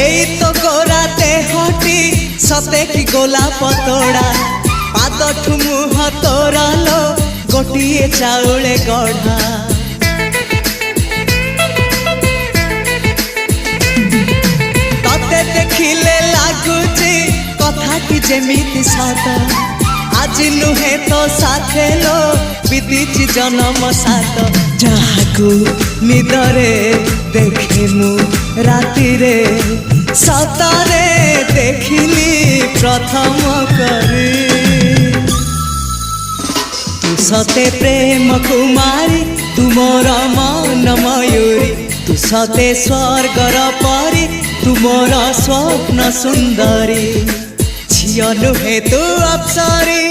এই তো গোরাতে হটি সতে কি গোলাপ তোড়া পাদঠু মুহ তোরালো গোটিয়ে চাউলে গড়া ততে দেখিলে লাগুছি কথাটি যেমিতি সত আজি নুহে তো সাথে লো বিদিছি জনম সাত যাহাকু নিদরে দেখে মু রাতিরে সতরে দেখিলি প্রথম করে তু সতে প্রেম কুমারী তুমর মন ময়ূরী তু সতে স্বর্গর পরি তুমর স্বপ্ন সুন্দরী ঝিও নুহে তু অপ্সরী।